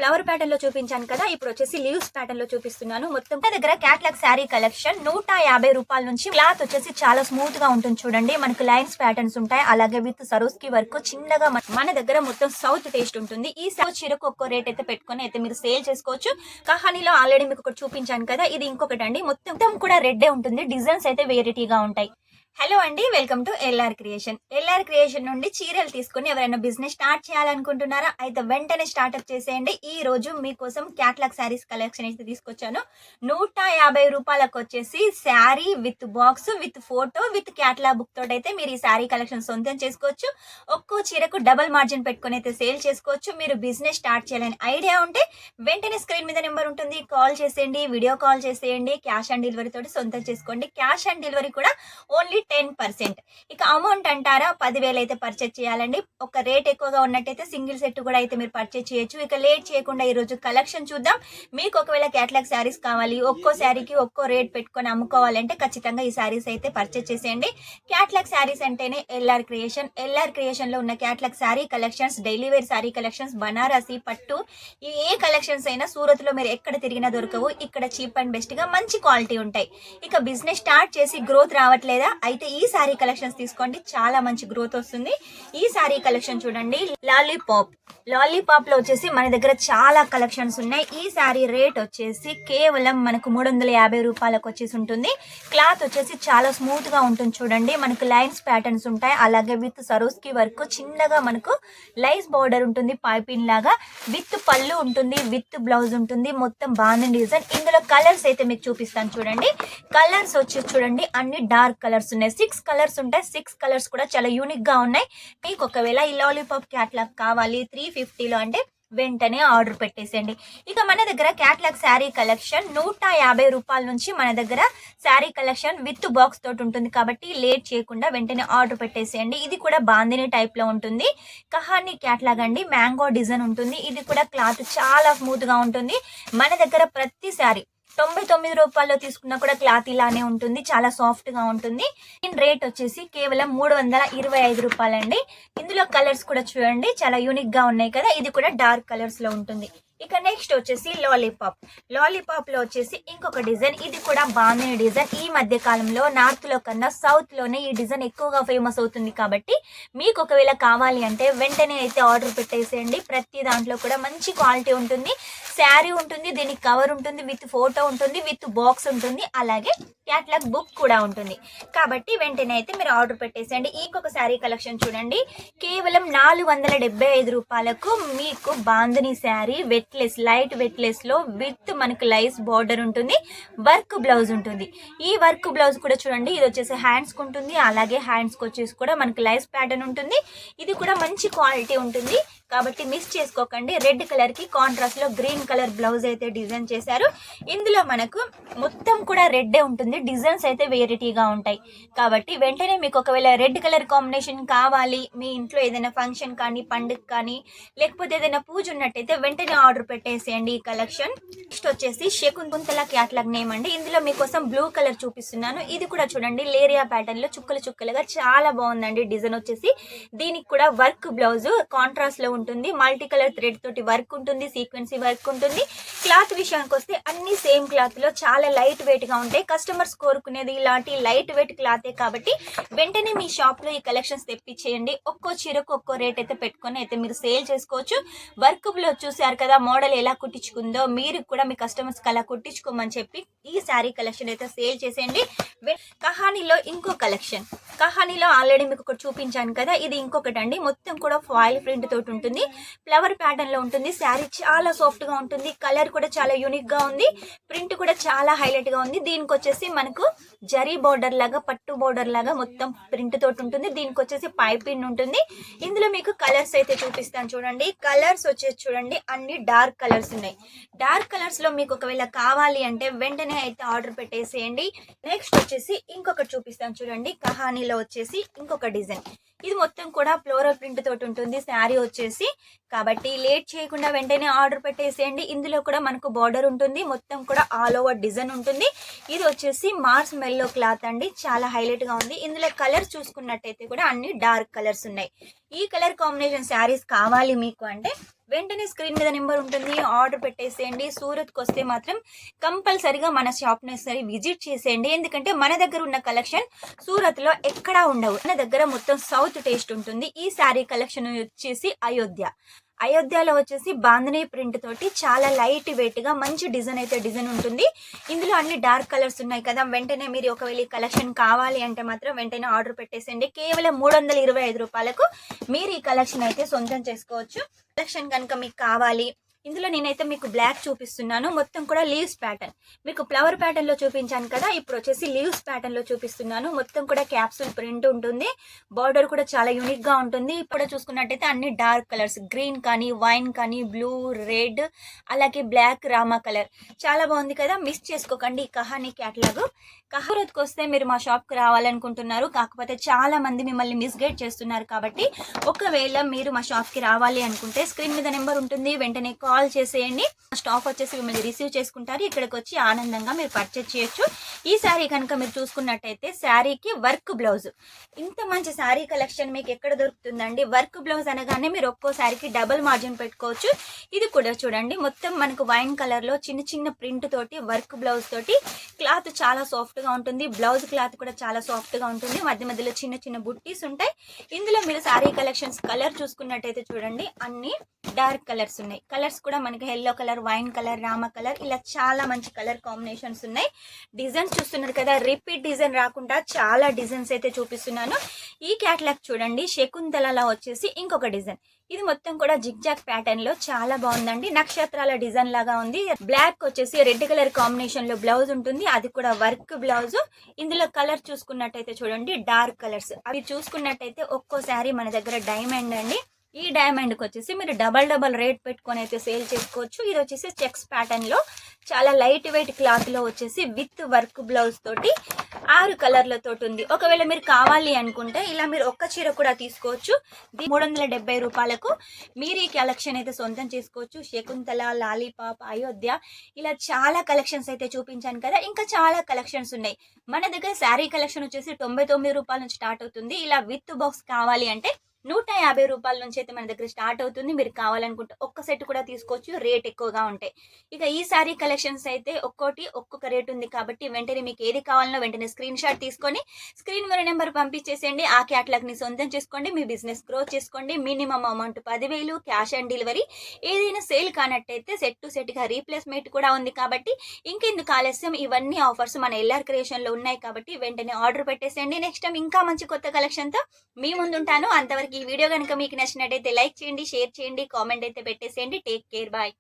Flower pattern లో చూపించాను కదా, ఇప్పుడు వచ్చేసి లీవ్స్ ప్యాటర్న్ లో చూపిస్తున్నాను. మొత్తం దగ్గర క్యాట్లాగ్ శారీ కలెక్షన్ 150 రూపాయల నుంచి. క్లాత్ వచ్చేసి చాలా స్మూత్ గా ఉంటుంది చూడండి. మనకు లైన్స్ ప్యాటర్న్స్ ఉంటాయి, అలాగే విత్ సరోస్కి వర్క్ చిన్నగా. మన దగ్గర మొత్తం సౌత్ టేస్ట్ ఉంటుంది. ఈ చీరకు ఒక్కో రేట్ అయితే పెట్టుకొని అయితే మీరు సేల్ చేసుకోవచ్చు. కహానీలో ఆల్రెడీ మీకు ఒకటి చూపించాను కదా, ఇది ఇంకొకటి అండి. మొత్తం కూడా రెడ్డే ఉంటుంది, డిజైన్స్ అయితే వెరైటీగా ఉంటాయి. హలో అండి, welcome to LR creation. LR creation నుండి చీరలు తీసుకుని ఎవరైనా బిజినెస్ స్టార్ట్ చేయాలనుకుంటున్నారా? అయితే వెంటనే స్టార్ట్అప్ చేసేయండి. ఈ రోజు మీకోసం క్యాట్లాగ్ శారీస్ కలెక్షన్ అయితే తీసుకొచ్చాను. 150 రూపాయలకు వచ్చేసి sari with box with photo with catalogue book తోటి అయితే మీరు ఈ శారీ కలెక్షన్ సొంతం చేసుకోవచ్చు. ఒక్కో చీరకు డబల్ మార్జిన్ పెట్టుకుని అయితే సేల్ చేసుకోవచ్చు. మీరు బిజినెస్ స్టార్ట్ చేయాలని ఐడియా ఉంటే వెంటనే స్క్రీన్ మీద నెంబర్ ఉంటుంది, కాల్ చేసేయండి, వీడియో కాల్ చేసేయండి. క్యాష్ ఆన్ డెలివరీ తోటి సొంతం చేసుకోండి. క్యాష్ ఆన్ డెలివరీ కూడా ఓన్లీ 10%. ఇక అమౌంట్ అంటారా, 10,000 అయితే పర్చేజ్ చేయాలండి. ఒక రేట్ ఎక్కువగా ఉన్నట్టయితే సింగిల్ సెట్ కూడా అయితే మీరు పర్చేజ్ చేయొచ్చు. ఇక లేట్ చేయకుండా ఈ రోజు కలెక్షన్ చూద్దాం. మీకు ఒకవేళ క్యాట్లాగ్ శారీస్ కావాలి, ఒక్కో శారీకి ఒక్కో రేట్ పెట్టుకొని అమ్ముకోవాలంటే ఖచ్చితంగా ఈ శారీస్ అయితే పర్చేజ్ చేసేయండి. క్యాట్లాగ్ శారీస్ అంటేనే ఎల్ఆర్ క్రియేషన్. ఎల్ఆర్ క్రియేషన్ లో ఉన్న catalogue sari collections, daily wear sari collections, Banarasi, పట్టు, ఏ కలెక్షన్స్ అయినా సూరత్ లో మీరు ఎక్కడ తిరిగినా దొరకవు. ఇక్కడ చీప్ అండ్ బెస్ట్ గా మంచి క్వాలిటీ ఉంటాయి. ఇక బిజినెస్ స్టార్ట్ చేసి గ్రోత్ రావట్లేదా? అయితే ఈ సారీ కలెక్షన్స్ తీసుకోండి, చాలా మంచి గ్రోత్ వస్తుంది. ఈ సారీ కలెక్షన్ చూడండి, లాలీపాప్ లో వచ్చేసి మన దగ్గర చాలా కలెక్షన్స్ ఉన్నాయి. ఈ సారీ రేట్ వచ్చేసి కేవలం మనకు 350 రూపాయలకు వచ్చేసి ఉంటుంది. క్లాత్ వచ్చేసి చాలా స్మూత్ గా ఉంటుంది చూడండి. మనకు లైన్స్ ప్యాటర్న్స్ ఉంటాయి, అలాగే విత్ సరోస్కి వర్క్ చిన్నగా మనకు లైస్ బార్డర్ ఉంటుంది, పైపింగ్ లాగా. విత్ పళ్ళు ఉంటుంది, విత్ బ్లౌజ్ ఉంటుంది. మొత్తం బాగుంది డిజైన్. ఇందులో కలర్స్ అయితే మీకు చూపిస్తాను చూడండి. కలర్స్ వచ్చేసి చూడండి, అన్ని డార్క్ కలర్స్ ఉన్నాయి. 6 కలర్స్ ఉంటాయి. 6 కలర్స్ కూడా చాలా యూనిక్ గా ఉన్నాయి. మీకు ఒకవేళ ఈ లాలీపాప్ క్యాట్లాగ్ కావాలి 350లో అంటే వెంటనే ఆర్డర్ పెట్టేసేయండి. ఇక మన దగ్గర క్యాట్లాగ్ శారీ కలెక్షన్ 150 రూపాయల నుంచి మన దగ్గర శారీ కలెక్షన్ విత్ బాక్స్ తోటి ఉంటుంది. కాబట్టి లేట్ చేయకుండా వెంటనే ఆర్డర్ పెట్టేసేయండి. ఇది కూడా బాందిని టైప్ లో ఉంటుంది. కహానీ క్యాట్లాగ్ అండి, మ్యాంగో డిజైన్ ఉంటుంది. ఇది కూడా క్లాత్ చాలా స్మూత్ గా ఉంటుంది. మన దగ్గర ప్రతి శారీ 99 రూపాయల్లో తీసుకున్నా కూడా క్లాత్ ఇలానే ఉంటుంది, చాలా సాఫ్ట్ గా ఉంటుంది. దీని రేట్ వచ్చేసి కేవలం 325 రూపాయలండి. ఇందులో కలర్స్ కూడా చూడండి, చాలా యూనిక్ గా ఉన్నాయి కదా. ఇది కూడా డార్క్ కలర్స్ లో ఉంటుంది. ఇక నెక్స్ట్ వచ్చేసి లాలీపాప్ లో వచ్చేసి ఇంకొక డిజైన్. ఇది కూడా బాగుంది డిజైన్. ఈ మధ్య కాలంలో నార్త్ లో కన్నా సౌత్ లోనే ఈ డిజైన్ ఎక్కువగా ఫేమస్ అవుతుంది. కాబట్టి మీకు ఒకవేళ కావాలి అంటే వెంటనే అయితే ఆర్డర్ పెట్టేసేయండి. ప్రతి దాంట్లో కూడా మంచి క్వాలిటీ ఉంటుంది. శారీ ఉంటుంది, దీనికి కవర్ ఉంటుంది, విత్ ఫోటో ఉంటుంది, విత్ బాక్స్ ఉంటుంది, అలాగే క్యాట్లాగ్ బుక్ కూడా ఉంటుంది. కాబట్టి వెంటనే అయితే మీరు ఆర్డర్ పెట్టేసేయండి. ఇంకొక శారీ కలెక్షన్ చూడండి, కేవలం 475 రూపాయలకు మీకు బాందిని శారీ వెట్లెస్, లైట్ వెట్లెస్ లో విత్ మనకు లైస్ బార్డర్ ఉంటుంది, వర్క్ బ్లౌజ్ ఉంటుంది. ఈ వర్క్ బ్లౌజ్ కూడా చూడండి, ఇది వచ్చేసి హ్యాండ్స్ కు ఉంటుంది, అలాగే హ్యాండ్స్ కి వచ్చేసి కూడా మనకు లైస్ ప్యాటర్న్ ఉంటుంది. ఇది కూడా మంచి క్వాలిటీ ఉంటుంది, కాబట్టి మిస్ చేసుకోకండి. రెడ్ కలర్ కి కాంట్రాస్ట్ లో గ్రీన్ కలర్ బ్లౌజ్ అయితే డిజైన్ చేశారు. ఇందులో మనకు మొత్తం కూడా రెడ్డే ఉంటుంది, డిజైన్స్ అయితే వెరైటీగా ఉంటాయి. కాబట్టి వెంటనే మీకు ఒకవేళ రెడ్ కలర్ కాంబినేషన్ కావాలి, మీ ఇంట్లో ఏదైనా ఫంక్షన్ కానీ, పండుగ కానీ, లేకపోతే ఏదైనా పూజ ఉన్నట్టయితే వెంటనే ఆర్డర్ పెట్టేసేయండి ఈ కలెక్షన్. నెక్స్ట్ వచ్చేసి శకుంతల క్యాట్లాగ్ నేమ్ అండి. ఇందులో మీకోసం బ్లూ కలర్ చూపిస్తున్నాను. ఇది కూడా చూడండి, లేరియా ప్యాటర్న్ లో చుక్కలు చుక్కలుగా చాలా బాగుందండి డిజైన్ వచ్చేసి. దీనికి కూడా వర్క్ బ్లౌజ్ కాంట్రాస్ట్ లో ఉంటుంది, మల్టీ కలర్ థ్రెడ్ తోటి వర్క్ ఉంటుంది, సీక్వెన్సీ వర్క్ ఉంటుంది. క్లాత్ విషయానికి వస్తే అన్ని సేమ్ క్లాత్ లో చాలా లైట్ వెయిట్ గా ఉంటాయి. కస్టమర్స్ కోరుకునేది ఇలాంటి లైట్ వెయిట్ క్లాతే. కాబట్టి వెంటనే మీ షాప్ లో ఈ కలెక్షన్స్ తెప్పించేయండి. ఒక్కో చీరకు ఒక్కో రేట్ అయితే పెట్టుకొని అయితే మీరు సేల్ చేసుకోవచ్చు. వర్క్ బ్లౌజ్ చూసారు కదా, మోడల్ ఎలా కుట్టించుకుందో, మీరు కూడా మీ కస్టమర్స్ కి అలా కుట్టించుకోమని చెప్పి ఈ శారీ కలెక్షన్ అయితే సేల్ చేసేయండి. కహానీలో ఇంకో కలెక్షన్, కహానీలో ఆల్రెడీ మీకు ఒకటి చూపించాను కదా, ఇది ఇంకొకటి అండి. మొత్తం కూడా ఫాయిల్ ప్రింట్ తోటి ఉంటుంది, ఫ్లవర్ ప్యాటర్న్ లో ఉంటుంది. శారీ చాలా సాఫ్ట్ గా ఉంటుంది, కలర్ కూడా చాలా యూనిక్ గా ఉంది, ప్రింట్ కూడా చాలా హైలైట్ గా ఉంది. దీనికి వచ్చేసి మనకు జరీ బోర్డర్ లాగా, పట్టు బోర్డర్ లాగా మొత్తం ప్రింట్ తోటి ఉంటుంది. దీనికి వచ్చేసి పైపింగ్ ఉంటుంది. ఇందులో మీకు కలర్స్ అయితే చూపిస్తాను చూడండి. కలర్స్ వచ్చేసి చూడండి, అన్ని డార్క్ కలర్స్ ఉన్నాయి. డార్క్ కలర్స్ లో మీకు ఒకవేళ కావాలి అంటే వెంటనే అయితే ఆర్డర్ పెట్టేసేయండి. నెక్స్ట్ వచ్చేసి ఇంకొకటి చూపిస్తాను చూడండి, కహానీలో వచ్చేసి ఇంకొక డిజైన్. ఇది మొత్తం కూడా ఫ్లోరల్ ప్రింట్ తోటి ఉంటుంది శారీ వచ్చేసి. కాబట్టి లేట్ చేయకుండా వెంటనే ఆర్డర్ పెట్టేసేయండి. ఇందులో కూడా మనకు బార్డర్ ఉంటుంది, మొత్తం కూడా ఆల్ ఓవర్ డిజైన్ ఉంటుంది. ఇది వచ్చేసి మార్స్ మెల్లో క్లాత్ అండి, చాలా హైలైట్ గా ఉంది. ఇందులో కలర్స్ చూసుకున్నట్టయితే కూడా అన్ని డార్క్ కలర్స్ ఉన్నాయి. ఈ కలర్ కాంబినేషన్ శారీస్ కావాలి మీకు అంటే వెంటనే స్క్రీన్ మీద నెంబర్ ఉంటుంది, ఆర్డర్ పెట్టేసేయండి. సూరత్కి వస్తే మాత్రం కంపల్సరిగా మన షాప్ని సరి విజిట్ చేసేయండి. ఎందుకంటే మన దగ్గర ఉన్న కలెక్షన్ సూరత్లో ఎక్కడా ఉండవు. మన దగ్గర మొత్తం సౌత్ టేస్ట్ ఉంటుంది. ఈ శారీ కలెక్షన్ వచ్చేసి అయోధ్యలో వచ్చేసి బాంధనీ ప్రింట్ తోటి చాలా లైట్ వెయిట్ గా మంచి డిజైన్ ఉంటుంది. ఇందులో అన్ని డార్క్ కలర్స్ ఉన్నాయి కదా. వెంటనే మీరు ఒకవేళ ఈ కలెక్షన్ కావాలి అంటే మాత్రం వెంటనే ఆర్డర్ పెట్టేసేయండి. కేవలం 325 రూపాయలకు మీరు ఈ కలెక్షన్ అయితే సొంతం చేసుకోవచ్చు. కలెక్షన్ కనుక మీకు కావాలి, ఇందులో నేనైతే మీకు బ్లాక్ చూపిస్తున్నాను. మొత్తం కూడా లీవ్స్ ప్యాటర్న్, మీకు ఫ్లవర్ ప్యాటర్న్ లో చూపించాను కదా, ఇప్పుడు వచ్చేసి లీవ్స్ ప్యాటర్న్ లో చూపిస్తున్నాను. మొత్తం కూడా క్యాప్సూల్ ప్రింట్ ఉంటుంది. బార్డర్ కూడా చాలా యూనిక్ గా ఉంటుంది. ఇప్పుడు చూసుకున్నట్టయితే అన్ని డార్క్ కలర్స్, గ్రీన్ కానీ, వైన్ కానీ, బ్లూ, రెడ్, అలాగే బ్లాక్, రామా కలర్ చాలా బాగుంది కదా. మిస్ చేసుకోకండి ఈ కహానీ క్యాటలాగ్. కహారత్కి వస్తే మీరు మా షాప్ కి రావాలనుకుంటున్నారు, కాకపోతే చాలా మంది మిమ్మల్ని మిస్గైడ్ చేస్తున్నారు. కాబట్టి ఒకవేళ మీరు మా షాప్ కి రావాలి అనుకుంటే స్క్రీన్ మీద నెంబర్ ఉంటుంది, వెంటనే కాల్ చేసేయండి. స్టాఫ్ వచ్చేసి మిమ్మల్ని రిసీవ్ చేసుకుంటారు. ఇక్కడికి వచ్చి ఆనందంగా మీరు పర్చేజ్ చేయొచ్చు. ఈ శారీ కనుక మీరు చూసుకున్నట్టయితే శారీకి వర్క్ బ్లౌజ్, ఇంత మంచి శారీ కలెక్షన్ మీకు ఎక్కడ దొరుకుతుందండి. వర్క్ బ్లౌజ్ అనగానే మీరు ఒక్కో శారీకి డబుల్ మార్జిన్ పెట్టుకోవచ్చు. ఇది కూడా చూడండి, మొత్తం మనకు వైన్ కలర్ లో చిన్న చిన్న ప్రింట్ తోటి వర్క్ బ్లౌజ్ తోటి క్లాత్ చాలా సాఫ్ట్ గా ఉంటుంది. బ్లౌజ్ క్లాత్ కూడా చాలా సాఫ్ట్ గా ఉంటుంది. మధ్య మధ్యలో చిన్న చిన్న బుట్టీస్ ఉంటాయి. ఇందులో మీరు శారీ కలెక్షన్స్ కలర్ చూసుకున్నట్టయితే చూడండి, అన్ని డార్క్ కలర్స్ ఉన్నాయి. కలర్స్ కూడా మనకి yellow colour, wine colour, Rama colour, ఇలా చాలా మంచి కలర్ కాంబినేషన్స్ ఉన్నాయి. డిజైన్స్ చూస్తున్నారు కదా, రిపీట్ డిజైన్ రాకుండా చాలా డిజైన్స్ అయితే చూపిస్తున్నాను. ఈ క్యాటలాగ్ చూడండి, శకుంతలలో వచ్చేసి ఇంకొక డిజైన్. ఇది మొత్తం కూడా జిగ్జాగ్ ప్యాటర్న్ లో చాలా బాగుందండి. నక్షత్రాల డిజైన్ లాగా ఉంది. బ్లాక్ వచ్చేసి రెడ్ కలర్ కాంబినేషన్ లో బ్లౌజ్ ఉంటుంది, అది కూడా వర్క్ బ్లౌజ్. ఇందులో కలర్ చూసుకున్నట్టయితే చూడండి, డార్క్ కలర్స్. అవి చూసుకున్నట్టయితే ఒక్కోసారి మన దగ్గర డైమండ్ అండి. ఈ డైమండ్ కి వచ్చేసి మీరు డబల్ రేట్ పెట్టుకొని అయితే సేల్ చేసుకోవచ్చు. ఇది వచ్చేసి చెక్స్ ప్యాటర్న్ లో చాలా లైట్ వెయిట్ క్లాత్ లో వచ్చేసి విత్ వర్క్ బ్లౌజ్ తోటి 6 కలర్లతో ఉంది. ఒకవేళ మీరు కావాలి అనుకుంటే ఇలా మీరు ఒక్క చీర కూడా తీసుకోవచ్చు. 370 రూపాయలకు మీరు ఈ కలెక్షన్ అయితే సొంతం చేసుకోవచ్చు. శకుంతల, లాలీపాప్, అయోధ్య, ఇలా చాలా కలెక్షన్స్ అయితే చూపించాను కదా. ఇంకా చాలా కలెక్షన్స్ ఉన్నాయి. మన దగ్గర శారీ కలెక్షన్ వచ్చేసి 99 రూపాయల నుంచి స్టార్ట్ అవుతుంది. ఇలా విత్ బాక్స్ కావాలి అంటే 150 రూపాయల నుంచి అయితే మన దగ్గర స్టార్ట్ అవుతుంది. మీరు కావాలనుకుంటే ఒక్క సెట్ కూడా తీసుకోవచ్చు, రేట్ ఎక్కువగా ఉంటాయి. ఇక ఈ సారీ కలెక్షన్స్ అయితే ఒక్కొక్క రేట్ ఉంది. కాబట్టి వెంటనే మీకు ఏది కావాలనో వెంటనే స్క్రీన్ షాట్ తీసుకొని స్క్రీన్ మీద నెంబర్ పంపించేసేయండి. ఆ క్యాటలాగ్ ని సొంతం చేసుకోండి, మీ బిజినెస్ గ్రో చేసుకోండి. Minimum amount 10,000, cash on delivery. ఏదైనా సేల్ కానట్టయితే సెట్ టు సెట్ గా రీప్లేస్మెంట్ కూడా ఉంది. కాబట్టి ఇంకెందుకు ఆలస్యం, ఇవన్నీ ఆఫర్స్ మన ఎల్ఆర్ క్రియేషన్ లో ఉన్నాయి. కాబట్టి వెంటనే ఆర్డర్ పెట్టేసేయండి. నెక్స్ట్ టైం ఇంకా మంచి కొత్త కలెక్షన్ తో మీ ముందుంటాను. అంతవరకు ఈ వీడియో కనుక మీకు నచ్చినట్టయితే లైక్ చేయండి, షేర్ చేయండి, కామెంట్ అయితే పెట్టేసేయండి. Take care, bye.